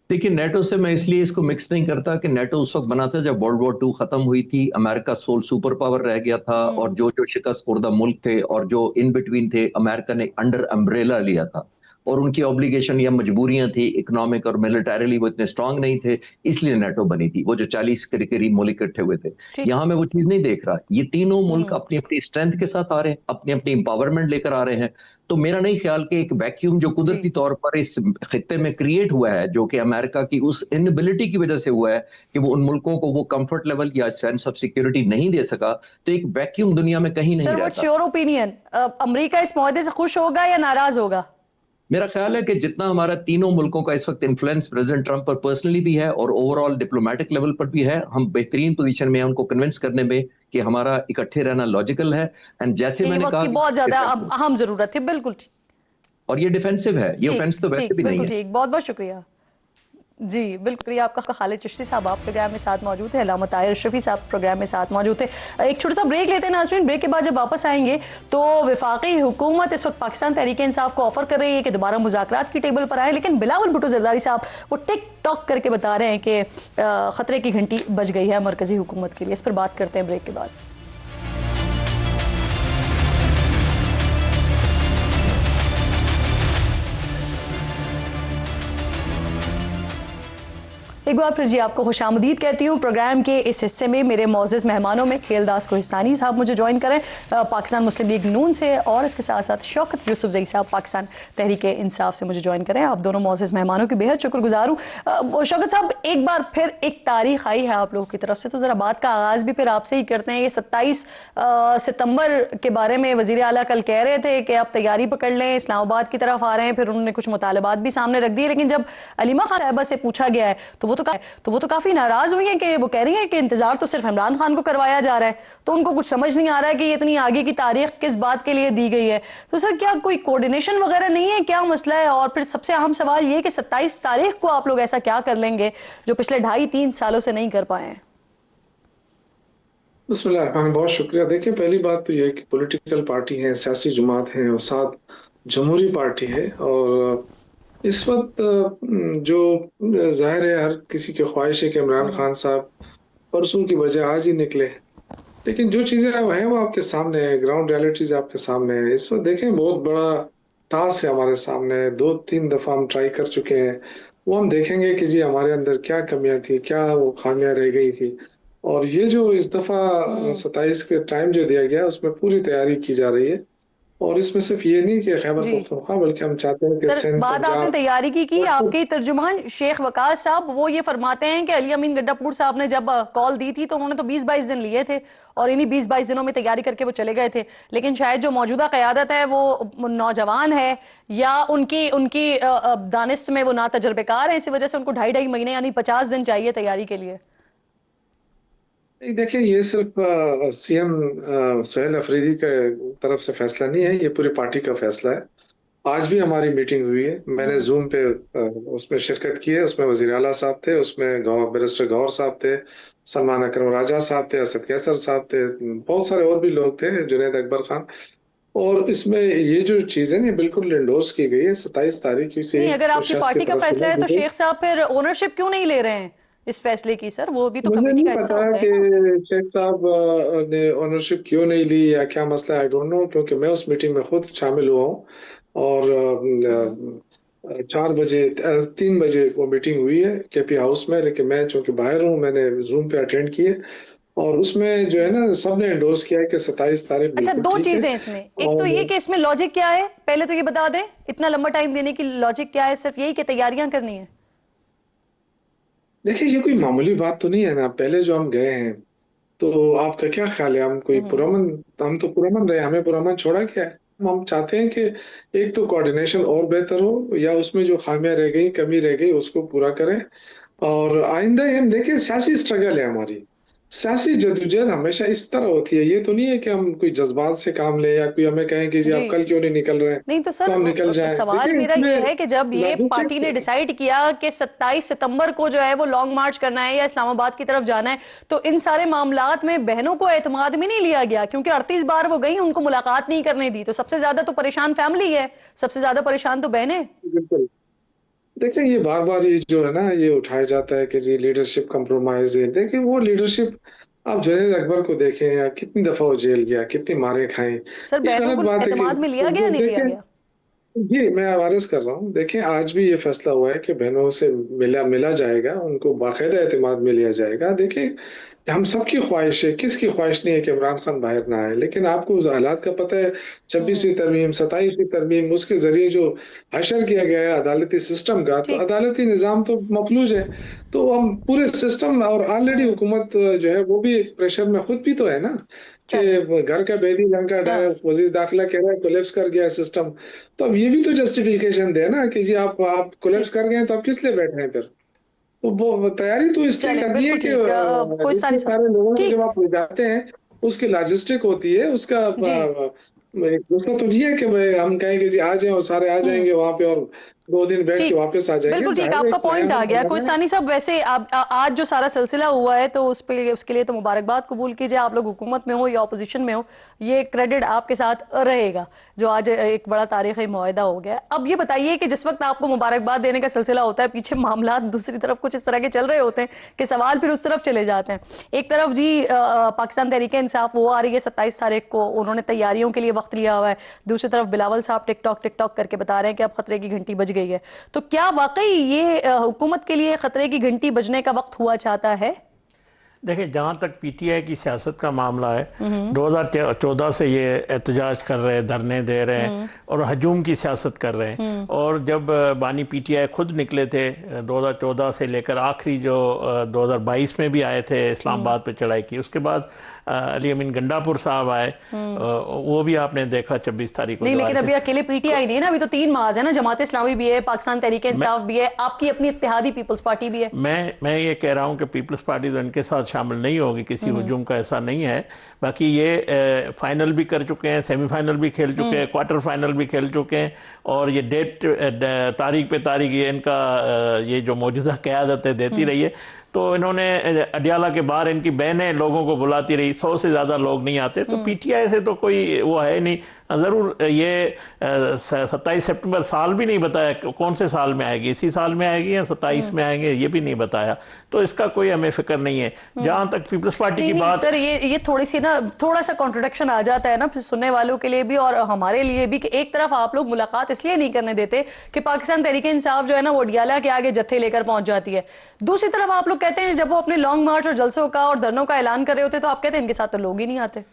देखिए, नेटो से मैं इसलिए इसको मिक्स नहीं करता कि नेटो उस वक्त बना था जब वर्ल्ड वॉर टू खत्म हुई थी, अमेरिका सोल सुपर पावर रह गया था, और जो जो शिकस्त खुर्दा मुल्क थे और जो इन बिटवीन थे, अमेरिका ने अंडर अम्ब्रेला लिया था, और उनकी ऑब्लिगेशन या मजबूरियां थी इकोनॉमिक और मिलिटरीली वो इतने स्ट्रांग नहीं थे, इसलिए नेटो बनी थी। वो जो 40 के करीब मुल्क इकट्ठे हुए थे, ठीक। यहां मैं वो चीज नहीं देख रहा। ये तीनों मुल्क अपनी अपनी स्ट्रेंथ के साथ आ रहे हैं, अपनी अपनी इंपावरमेंट लेकर आ रहे हैं। तो मेरा नहीं ख्याल कि एक वैक्यूम जो जी कुदरती तौर पर इस खित्ते में क्रिएट हुआ है, जो कि अमेरिका की उस इनबिलिटी की वजह से हुआ है कि वो उन मुल्कों को वो कंफर्ट लेवल या सेंस ऑफ सिक्योरिटी नहीं दे सका, तो एक वैक्यूम दुनिया में कहीं नहीं सर, व्हाट्स रहता। Your opinion? अमेरिका इस मुआहदे से खुश होगा या नाराज होगा? मेरा ख्याल है कि जितना हमारा तीनों मुल्कों का इस वक्त इन्फ्लुएंस प्रेसिडेंट ट्रंप पर पर्सनली भी है और ओवरऑल डिप्लोमेटिक लेवल पर भी है, हम बेहतरीन पोजीशन में हैं उनको कन्विंस करने में कि हमारा इकट्ठे रहना लॉजिकल है। एंड जैसे ये मैंने वक्त कहा की कि बहुत ज्यादा defensive, अहम जरूरत है। बिल्कुल ठीक। और ये डिफेंसिव है, ये ठीक ऑफेंस तो वैसे ठीक, भी नहीं बिल्कुल है। ठीक, बहुत बहुत शुक्रिया। जी बिल्कुल, आपका खालिद चिश्ती साहब आप प्रोग्राम में साथ मौजूद थे, अल्लामा ताहिर अशरफी साहब प्रोग्राम में साथ मौजूद थे। एक छोटा सा ब्रेक लेते हैं नाज़रीन। ब्रेक के बाद जब वापस आएंगे तो वफाकी हुकूमत इस वक्त पाकिस्तान तहरीक इंसाफ को ऑफर कर रही है कि दोबारा मुज़ाकरात की टेबल पर आए, लेकिन बिलावल भुट्टो जरदारी साहब वो टिक टॉक करके बता रहे हैं कि खतरे की घंटी बज गई है मरकजी हुकूमत के लिए। इस पर बात करते हैं ब्रेक के बाद। एक बार फिर जी आपको खुशामदीद कहती हूँ। प्रोग्राम के इस हिस्से में मेरे मोअज़्ज़ज़ मेहमानों में खेलदास कोहिस्तानी साहब मुझे ज्वाइन करें, पाकिस्तान मुस्लिम लीग नून से, और इसके साथ साथ शौकत यूसुफजई साहब पाकिस्तान तहरीक इंसाफ से मुझे ज्वाइन करें। आप दोनों मोअज़्ज़ज़ मेहमानों की बेहद शुक्रगुजार हूँ। शौकत साहब, एक बार फिर एक तारीख आई है आप लोगों की तरफ से, तो ज़रा बात का आगाज़ भी फिर आपसे ही करते हैं। ये 27 सितंबर के बारे में वज़ीर आला कल कह रहे थे कि आप तैयारी पकड़ लें, इस्लामाबाद की तरफ आ रहे हैं, फिर उन्होंने कुछ मुतालबात भी सामने रख दिए। लेकिन जब अलीमा खान साहिबा से पूछा गया है तो वो तो काफी नाराज हुई हैं कि वो कह रही हैं कि इंतजार तो सिर्फ इमरान खान को करवाया जा रहा है, तो उनको कुछ समझ नहीं आ रहा है कि इतनी आगे की तारीख किस बात के लिए दी गई है। तो सर, क्या कोई कोऑर्डिनेशन वगैरह नहीं है, क्या मसला है? और फिर सबसे अहम सवाल ये कि 27 तारीख को आप लोग ऐसा क्या कर लेंगे जो पिछले 2.5-3 सालों से नहीं कर पाए हैं? बिस्मिल्लाह, बहुत शुक्रिया। देखिए, पहली बात तो यह है कि पॉलिटिकल पार्टी है, सियासी जमात है और साथ जमहूरी पार्टी है, और इस वक्त जो जाहिर है हर किसी की ख्वाहिश है कि इमरान खान साहब परसों की बजाय आज ही निकले, लेकिन जो चीज़ें अब हैं वो आपके सामने है, ग्राउंड रियलिटीज आपके सामने है। इस वक्त देखें, बहुत बड़ा टास्क है हमारे सामने। 2-3 दफ़ा हम ट्राई कर चुके हैं, वो हम देखेंगे कि जी हमारे अंदर क्या कमियां थी, क्या वो खामियां रह गई थी। और ये जो इस दफ़ा 27 के टाइम जो दिया गया उसमें पूरी तैयारी की जा रही है, और इसमें सिर्फ ये नहीं कि खैबर जी पख्तूनख्वा, बल्कि हम चाहते हैं कि सर, सिंध, बात आपने पंजाब तैयारी की, और आपके तर्जुमान शेख वकास साहब वो ये फरमाते हैं कि अली अमीन गड्ढापुर साहब ने जब कॉल दी थी तो उन्होंने तो 20-22 दिन लिए थे, और इन्हीं 20-22 दिनों में तैयारी करके वो चले गए थे। लेकिन शायद जो मौजूदा क़यादत है वो नौजवान है, या उनकी उनकी दानिश में वो ना तजर्बेकार है, इसी वजह से उनको 2.5 महीने यानी 50 दिन चाहिए तैयारी के लिए। देखिए, ये सिर्फ सीएम सुहेल अफरीदी के तरफ से फैसला नहीं है, ये पूरी पार्टी का फैसला है। आज भी हमारी मीटिंग हुई है, मैंने जूम पे उसमें शिरकत की है। उसमें वजीर आला साहब थे, उसमें बैरिस्टर गौहर साहब थे, सलमान अकरम राजा साहब थे, असद कैसर साहब थे, बहुत सारे और भी लोग थे, जुनैद अकबर खान। और इसमें ये जो चीजें ये बिल्कुल इंडोर्स की गई है 27 तारीख से नहीं, अगर उस आपकी शख्स की पार्टी का तरफ से फैसला है तो ना। शेख साहब फिर ओनरशिप क्यों नहीं ले रहे हैं इस फैसले की? सर, वो भी तो मुझे कमेटी नहीं का हिस्सा पता होता है कि ना। शेख साहब ने ओनरशिप क्यों नहीं ली या क्या मसला, आई डोंट नो, क्योंकि मैं उस मीटिंग में खुद शामिल हुआ हूँ। और 4 बजे 3 बजे वो मीटिंग हुई है केपी हाउस में, लेकिन मैं चूंकि बाहर हूँ, मैंने जूम पे अटेंड किए, और उसमें जो है ना सबने एंडोर्स किया है कि 27 तारीख अच्छा, बिल्कुल दो ठीक है। चीजें इसमें, एक तो और ये कि इसमें लॉजिक क्या है, पहले तो ये बता दें, इतना लंबा टाइम देने की लॉजिक क्या है? सिर्फ यही कि तैयारियां करनी है? देखिए, ये कोई मामूली बात तो नहीं है ना। पहले जो हम गए हैं, तो आपका क्या ख्याल है, हम कोई पुरअमन, हम तो पुरअमन रहे, हमें पुरअमन छोड़ा क्या है? हम चाहते हैं कि एक तो कोऑर्डिनेशन और बेहतर हो, या उसमें जो खामियां रह गई, कमी रह गई, उसको पूरा करें। और आइंदा हम देखिए, सियासी स्ट्रगल है हमारी, सियासी जद्दोजहद हमेशा इस तरह होती है। ये तो नहीं है कि हम कोई जज्बात से काम लें या कोई हमें कहें कि जी जी। आप कल क्यों नहीं निकल रहे हैं, नहीं तो तो सर, हम निकल जाएं। सवाल देखिए मेरा इसमें ये है कि जब ये पार्टी लॉजिस्टिक्स, ने डिसाइड किया कि 27 सितंबर को जो है वो लॉन्ग मार्च करना है या इस्लामाबाद की तरफ जाना है, तो इन सारे मामलात में बहनों को एतमाद में नहीं लिया गया, क्योंकि 38 बार वो गई, उनको मुलाकात नहीं करने दी। तो सबसे ज्यादा तो परेशान फैमिली है, सबसे ज्यादा परेशान तो बहनें। बिल्कुल। देखिए ये बार बार ये जो है ना, ये उठाया जाता है कि जी लीडरशिप कंप्रोमाइज है। देखिए वो लीडरशिप, आप जुनैद अकबर को देखें, या कितनी दफा वो जेल गया, कितनी मारे खाई। सर ये बहनों गलत को बात है कि एतमाद में लिया गया नहीं लिया देखें, गया? जी मैं आवाज कर रहा हूँ। देखें आज भी ये फैसला हुआ है कि बहनों से मिला मिला जाएगा, उनको बाकायदा एतमाद में लिया जाएगा। देखिए हम सबकी ख्वाहिश है, किसकी ख्वाहिश नहीं है कि इमरान खान बाहर ना आए, लेकिन आपको उस हालात का पता है। 26वीं तरमीम, 27वीं तरमीम, उसके जरिए जो हशर किया गया है अदालती सिस्टम का, तो ठीक। अदालती निज़ाम तो मफलूज है। तो हम पूरे सिस्टम, और ऑलरेडी हुकूमत जो है वो भी एक प्रेशर में खुद भी तो है ना, चले। कि घर का बैदी लंका हाँ। ढाए, वजीर दाखिला कह रहा है कोलेप्स कर गया सिस्टम। तो अब ये भी तो जस्टिफिकेशन दे ना कि जी आप कोलेप्स ठीक। कर गए हैं, तो आप किस लिए बैठे हैं फिर? तो वो तैयारी तो इसलिए चले, करनी है बिल्कुल कि ठीक। कोई सानी इतने साहब। सारे लोगों को जब ठीक। आप ले जाते हैं, उसकी लॉजिस्टिक होती है, उसका जी। दूसरा तो नहीं है कि भाई हम कहें कि जी आ जाए और सारे आ हम्म। जाएंगे वहां पे, और 2 दिन बैठ के ठीक। वापस आ जाएंगे। बिल्कुल ठीक, जाहिर है आपका एक पॉइंट नया आ गया। बना है। कोई साहब, वैसे आज जो सारा सिलसिला हुआ है तो उस पे उसके लिए तो मुबारकबाद कबूल कीजिए। आप लोग हुकूमत में हो या अपोजिशन में हो, ये क्रेडिट आपके साथ रहेगा, जो आज एक बड़ा तारीखी मुआहदा हो गया है। अब ये बताइए कि जिस वक्त आपको मुबारकबाद देने का सिलसिला होता है, पीछे मामला दूसरी तरफ कुछ इस तरह के चल रहे होते हैं कि सवाल फिर उस तरफ चले जाते हैं। एक तरफ जी पाकिस्तान तहरीक इंसाफ वो आ रही है 27 तारीख को, उन्होंने तैयारियों के लिए वक्त लिया हुआ है। दूसरी तरफ बिलावल साहब टिकटॉक करके बता रहे हैं कि अब खतरे की घंटी बज गई है। तो क्या वाकई ये हुकूमत के लिए खतरे की घंटी बजने का वक्त हुआ चाहता है? देखिए जहाँ तक पीटीआई की सियासत का मामला है, 2014 से ये एहतजाज कर रहे हैं, धरने दे रहे हैं और हजूम की सियासत कर रहे हैं। और जब बानी पीटीआई खुद निकले थे 2014 से लेकर आखिरी जो 2022 में भी आए थे, इस्लामाबाद पे चढ़ाई की, उसके बाद अली अमीन गंडापुर साहब आए, वो भी आपने देखा 26 तारीख को। नहीं, लेकिन अभी अकेले पीटीआई नहीं है ना, अभी तो 3 महाज है ना, जमात इस्लामी भी है, पाकिस्तान तहरीक इंसाफ भी है, आपकी अपनी इत्तेहादी पीपल्स पार्टी भी है। मैं ये कह रहा हूँ कि पीपल्स पार्टी तो इनके साथ शामिल नहीं होगी, किसी हुजूम का ऐसा नहीं है। बाकी ये फाइनल भी कर चुके हैं, सेमीफाइनल भी खेल चुके हैं, क्वार्टर फाइनल भी खेल चुके हैं, और ये तारीख पे तारीख ये इनका ये जो मौजूदा क़यादत है देती रही है। तो इन्होंने अडियाला के बाहर इनकी बहनें लोगों को बुलाती रही, 100 से ज़्यादा लोग नहीं आते। तो पीटीआई से तो कोई वो है नहीं। ज़रूर ये 27 सितंबर साल भी नहीं बताया कौन से साल में आएगी, इसी साल में आएगी या 27 में आएंगे, ये भी नहीं बताया। तो इसका कोई हमें फिक्र नहीं है। जहाँ तक पीपल्स पार्टी की बात, सर ये थोड़ी सी ना, थोड़ा सा कॉन्ट्रोडिक्शन आ जाता है ना फिर सुनने वालों के लिए भी और हमारे लिए भी, कि एक तरफ आप लोग मुलाकात इसलिए नहीं करने देते कि पाकिस्तान तहरीक इंसाफ जो है ना वो अडियाला के आगे जत्थे लेकर पहुंच जाती है। दूसरी तरफ आप लोग कहते हैं जब वो अपने लॉन्ग मार्च और जलसों का और धरनों का ऐलान कर रहे होते तो आप कहते हैं इनके साथ तो लोग ही नहीं आते।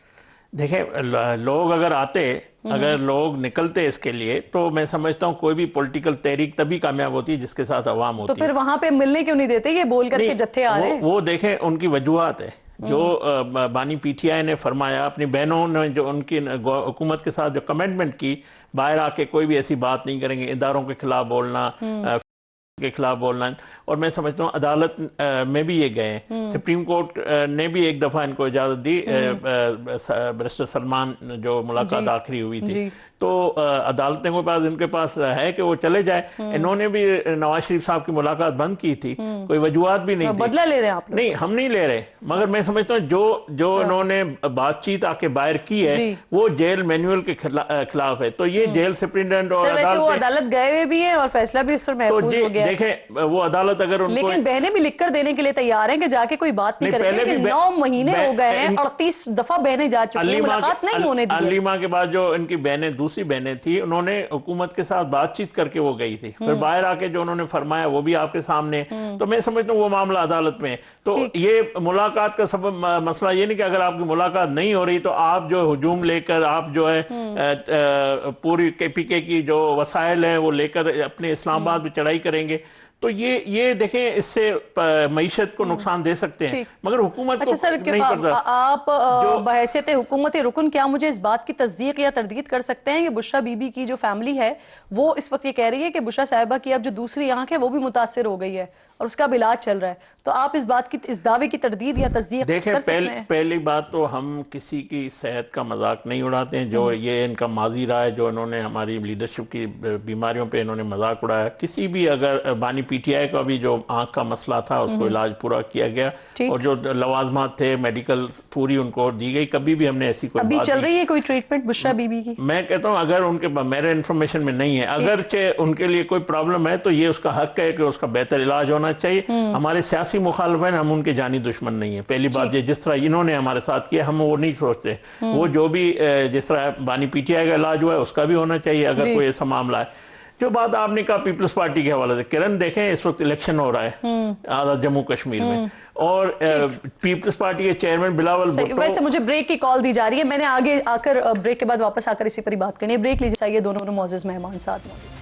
देखें लोग अगर आते, अगर लोग निकलते इसके लिए, तो मैं समझता हूँ कोई भी पॉलिटिकल तहरीक तभी कामयाब होती है जिसके साथ अवाम होती है। तो फिर वहां पे मिलने क्यों नहीं देते, ये बोल करके जत्थे आ रहे हैं? वो देखें उनकी वजूहत है। जो बानी पीटीआई ने फरमाया, अपनी बहनों ने जो उनकी हुकूमत के साथ जो कमिटमेंट की, बाहर आके कोई भी ऐसी बात नहीं करेंगे, इदारों के खिलाफ बोलना, के खिलाफ बोलना, और मैं समझता हूँ अदालत में भी ये गए हैं। सुप्रीम कोर्ट ने भी एक दफ़ा इनको इजाज़त दी, बैरिस्टर सलमान जो मुलाकात आखिरी हुई थी, तो अदालतें के पास इनके पास है कि वो चले जाए। इन्होंने भी नवाज शरीफ साहब की मुलाकात बंद की थी, कोई वजूहत भी नहीं थी। बदला ले रहे हैं आप लोग? नहीं, हम नहीं ले रहे, मगर मैं समझता हूँ जो इन्होंने बातचीत आके बाहर की है वो जेल मैनुअल के खिलाफ है। तो ये जेल सुप्रिंटेंडेंट और वो अदालत गए हुए भी हैं और फैसला भी उस पर महफूज हो गया। देखें वो अदालत अगर उनको, लेकिन बहनें भी लिखकर देने के लिए तैयार हैं कि जाके कोई बात नहीं करेंगे। 9 महीने हो गए हैं, 38 दफा बहनें जा चुकी हैं, मुलाकात नहीं होने दी। अलीमा के बाद जो इनकी बहनें, दूसरी बहनें थी, उन्होंने हुकूमत के साथ बातचीत करके वो गई थी, फिर बाहर आके जो उन्होंने फरमाया वो भी आपके सामने। तो मैं समझता हूँ वो मामला अदालत में। तो ये मुलाकात का सब मसला ये नहीं कि अगर आपकी मुलाकात नहीं हो रही तो आप जो हुजूम लेकर, आप जो है पूरी KPK की जो वसाइल हैं वो लेकर अपने इस्लामाबाद में चढ़ाई करेंगे। तो ये देखें, इससे मईशत को नुकसान दे सकते हैं, मगर हुकूमत अच्छा को सर, नहीं पड़ता। आप बहैसियत हुकूमत रुकन क्या मुझे इस बात की तस्दीक या तरदीद कर सकते हैं कि बुशरा बीबी की जो फैमिली है वो इस वक्त ये कह रही है कि बुशरा साहिबा की अब जो दूसरी आंख है वो भी मुतासिर हो गई है और उसका अब इलाज चल रहा है, तो आप इस बात की, इस दावे की तरदीद या तस्दीक देखें, कर सकते हैं? पहली बात तो हम किसी की सेहत का मजाक नहीं उड़ाते हैं। जो ये इनका माजी रहा है, जो इन्होंने हमारी लीडरशिप की बीमारियों पे इन्होंने मजाक उड़ाया, किसी भी, अगर बानी पीटीआई का भी जो आंख का मसला था उसको इलाज पूरा किया गया और जो लवाजमात थे मेडिकल पूरी उनको दी गई, कभी भी हमने ऐसी कोई अभी बात चल रही है कोई ट्रीटमेंट बुशरा बीबी की? मैं कहता हूं अगर उनके मेरे इन्फॉर्मेशन में नहीं है, अगरचे उनके लिए कोई प्रॉब्लम है तो ये उसका हक है कि उसका बेहतर इलाज होना चाहिए। हमारे सियासी मुखालिफ हैं, हम उनके जानी दुश्मन नहीं है। पहली बात ये, जिस तरह इन्होंने हमारे साथ किया हम वो नहीं सोचते, वो जो भी जिस तरह बानी पीटीआई का इलाज हुआ है उसका भी होना चाहिए अगर कोई ऐसा मामला है। जो बात आपने कहा पीपल्स पार्टी के हवाले से, किरण देखें इस वक्त इलेक्शन हो रहा है आज़ाद जम्मू कश्मीर में और पीपल्स पार्टी के चेयरमैन बिलावल भुट्टो। वैसे मुझे ब्रेक की कॉल दी जा रही है, मैंने आगे आकर ब्रेक के बाद वापस आकर इसी पर ही बात करनी है। ब्रेक लीजिए, ये दोनों मौजूद मेहमान साथ मौजूद।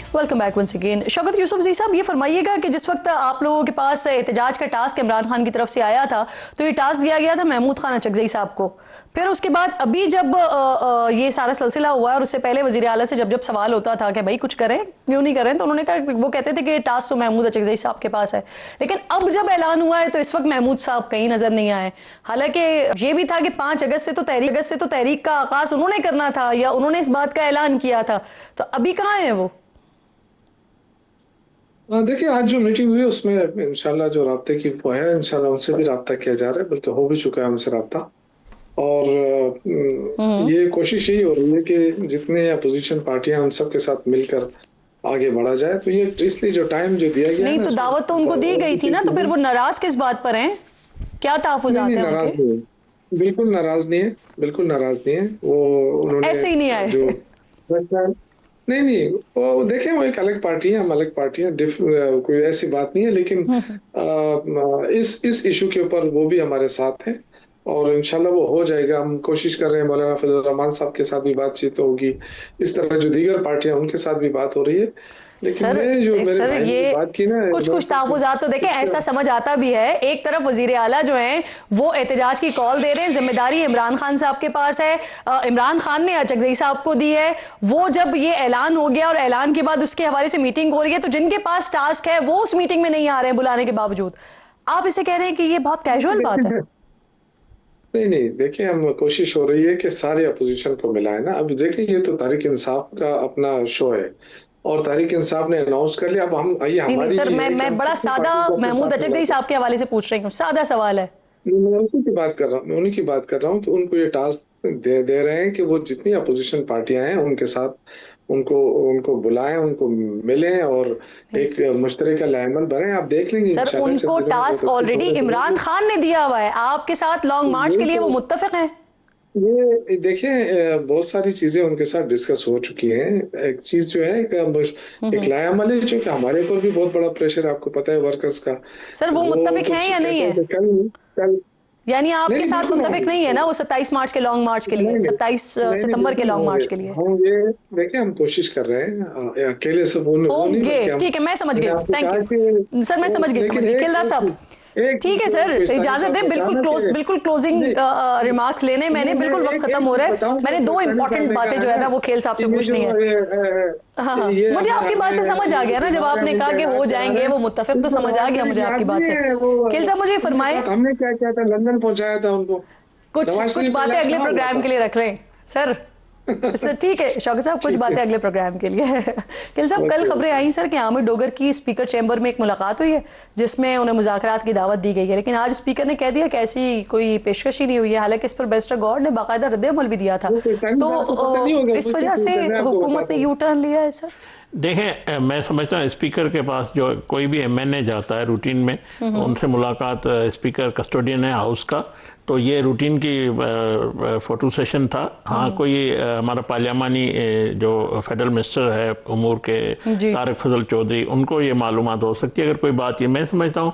Welcome back once again. Shaukat Yousafzai साहब, ये फरमाइएगा कि जिस वक्त आप लोगों के पास एहतजाज का टास्क इमरान खान की तरफ से आया था तो ये टास्क दिया गया था महमूद खान अचकज़ई साहब को, फिर उसके बाद अभी जब ये सारा सिलसिला हुआ और उससे पहले वज़ीर आला से जब सवाल होता था कि भाई कुछ करें क्यों नहीं करें, तो उन्होंने कहा, वो कहते थे कि टास्क तो महमूद अचकज़ई साहब के पास है, लेकिन अब जब ऐलान हुआ है तो इस वक्त महमूद साहब कहीं नजर नहीं आए। हालांकि ये भी था कि 5 अगस्त से तो तहरीक का आगाज उन्होंने करना था या उन्होंने इस बात का ऐलान किया था, तो अभी कहाँ है वो? देखिए, आज जो मीटिंग हुई उसमें इंशाल्लाह जो राब्ते की वो है, इंशाल्लाह उनसे भी राब्ता किया जा रहा है, बल्कि हो भी चुका है उनसे राब्ता। और ये कोशिश यही हो रही है कि जितने अपोजिशन पार्टियां उन सब के साथ मिलकर आगे बढ़ा जाए। तो ये इसलिए जो टाइम जो दिया गया नहीं, तो दावत तो उनको दी गई थी ना, तो फिर वो नाराज किस बात पर हैं? क्या तहफ़्फ़ुज़ात हैं नाराज उनके? नहीं है, बिल्कुल नाराज नहीं है, बिल्कुल नाराज नहीं है। वो उन्होंने ऐसे ही नहीं आए जो नहीं, वो देखें, वो एक अलग पार्टी है, हम अलग पार्टी है, कोई ऐसी बात नहीं है, लेकिन इस इशू के ऊपर वो भी हमारे साथ है और इंशाल्लाह वो हो जाएगा। हम कोशिश कर रहे हैं, मौलाना फजल रहमान साहब के साथ भी बातचीत होगी, इस तरह जो दीगर पार्टियां उनके साथ भी बात हो रही है। लेकिन सर ये बात की ना, कुछ तहफ़्फ़ुज़ात तो देखें, ऐसा समझ आता भी है, एक तरफ वज़ीर आला जो हैं वो एहतजाज की कॉल दे रहे हैं, जिम्मेदारी इमरान खान साहब के पास है, इमरान खान ने अचकज़ई साहब को दी है, वो जब ये ऐलान हो गया और ऐलान के बाद उसके हवाले से मीटिंग हो रही है, तो जिनके पास टास्क है वो उस मीटिंग में नहीं आ रहे हैं बुलाने के बावजूद, आप इसे कह रहे हैं कि ये बहुत कैजुअल बात है? नहीं, देखिए, हम कोशिश हो रही है कि सारे अपोजिशन को मिलाए ना। अब देखिए, ये तो तहरीक इंसाफ का अपना शो है और तहरीक इंसाफ ने अनाउंस कर लिया। अब हम आइए हमारी सर, मैं बड़ा सादा महमूद अचकज़ई साहब के हवाले से पूछ रही हूँ, सादा सवाल है। मैं उसी की बात कर रहा हूँ, मैं उन्हीं की बात कर रहा हूँ कि उनको ये टास्क दे रहे हैं कि वो जितनी अपोजिशन पार्टियां हैं उनके साथ उनको बुलाएं, उनको मिलें और एक मुश्तरका लायमन बने। आप देख लेंगे सर, उनको टास्क ऑलरेडी इमरान खान ने दिया हुआ है, आपके साथ लॉन्ग मार्च के लिए वो मुत्तफिक हैं। ये देखिए, बहुत सारी चीजें उनके साथ डिस्कस हो चुकी हैं। एक चीज जो है एक लायामल है, जो कि हमारे ऊपर भी बहुत बड़ा प्रेशर, आपको पता है, वर्कर्स का। सर, वो मुत्तफिक हैं या नहीं है? कल यानी आपके साथ मुत्तफिक नहीं है ना वो 27 मार्च के लॉन्ग मार्च के लिए, 27 सितंबर के लॉन्ग मार्च के लिए? हम ये देखिए, हम कोशिश कर रहे हैं, अकेले से वो नहीं। ठीक है, मैं समझ गई, थैंक यू सर, मैं समझ गई। किलदार साहब, ठीक है सर, इजाजत दें, बिल्कुल क्लोजिंग रिमार्क्स लेने, मैंने बिल्कुल वक्त खत्म हो रहा है, मैंने 2 इंपॉर्टेंट बातें जो है ना वो खेल साहब से पूछनी है। हाँ, मुझे आपकी बात से समझ आ गया ना, जब आपने कहा कि हो जाएंगे वो मुत्तफिक, तो समझ आ गया मुझे आपकी बात से। खेल साहब, मुझे फरमाए, हमने क्या किया था, लंदन पहुंचाया था उनको। कुछ बातें अगले प्रोग्राम के लिए रख लें सर। सर ठीक है शौकत साहब, कुछ बातें अगले प्रोग्राम के लिए। किल साहब, कल खबरें आई सर कि आमिर डोगर की स्पीकर चैम्बर में एक मुलाकात हुई है जिसमें उन्हें मुज़ाकरात की दावत दी गई है, लेकिन आज स्पीकर ने कह दिया कि ऐसी कोई पेशकश ही नहीं हुई है। हालांकि इस पर बैरिस्टर गौर ने बाकायदा रद्द-ए-अमल भी दिया था, तो इस वजह से हुकूमत ने यू टर्न लिया है सर। देखें, मैं समझता हूँ स्पीकर के पास जो कोई भी एमएनए जाता है रूटीन में, उनसे मुलाकात, स्पीकर कस्टोडियन है हाउस का, तो ये रूटीन की फोटो सेशन था। हाँ, कोई हमारा पार्लियामानी जो फेडरल मिनिस्टर है उमूर के तारिक फजल चौधरी, उनको ये मालूमात हो सकती है अगर कोई बात। ये मैं समझता हूँ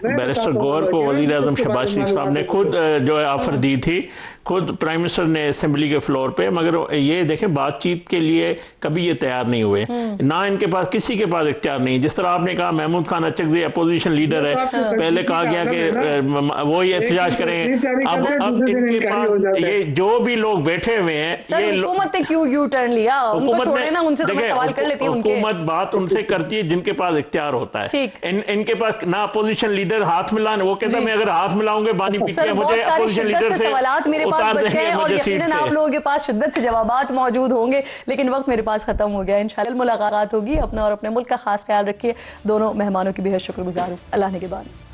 बैरिस्टर गौहर को वज़ीर आज़म शहबाज शरीफ साहब ने खुद जो है ऑफर दी थी, खुद प्राइम मिनिस्टर ने असेंबली के फ्लोर पे, मगर ये देखें बातचीत के लिए कभी ये तैयार नहीं हुए, ना इनके पास किसी के पास इख्तियार नहीं। जिस तरह आपने कहा महमूद खान अचकज़ई अपोजिशन लीडर है, पहले कहा गया कि वो ये एहतजाज करेंगे, अब इनके पास ये जो भी लोग बैठे हुए हैं, सर ये हुकूमत ने क्यों यू टर्न लिया? उनको छोड़े ना, उनसे तो मैं देखिए, सवाल कर लेती हूं। उनके हुकूमत बात उनसे करती है जिनके पास इख्तियार होता है। ठीक। इनके पास ना अपोजिशन लीडर हाथ मिलाने, वो कहता है मैं अगर हाथ मिलाऊंगे बानी पीट सर के बहुत मुझे सारी अपोजिशन शिद्दत लीडर से से सवालात मेरे पास उतार बच गए देंगे और मुझे सीट यकीनन आप से। लोगों के पास शिद्दत से जवाबात मौजूद होंगे, लेकिन वक्त मेरे पास खत्म हो गया। इंशाल्लाह मुलाकात होगी। अपना और अपने मुल्क का खास ख्याल रखिए। दोनों मेहमानों की बेहद शुक्रगुजार हूँ। अल्लाह ने के बाद।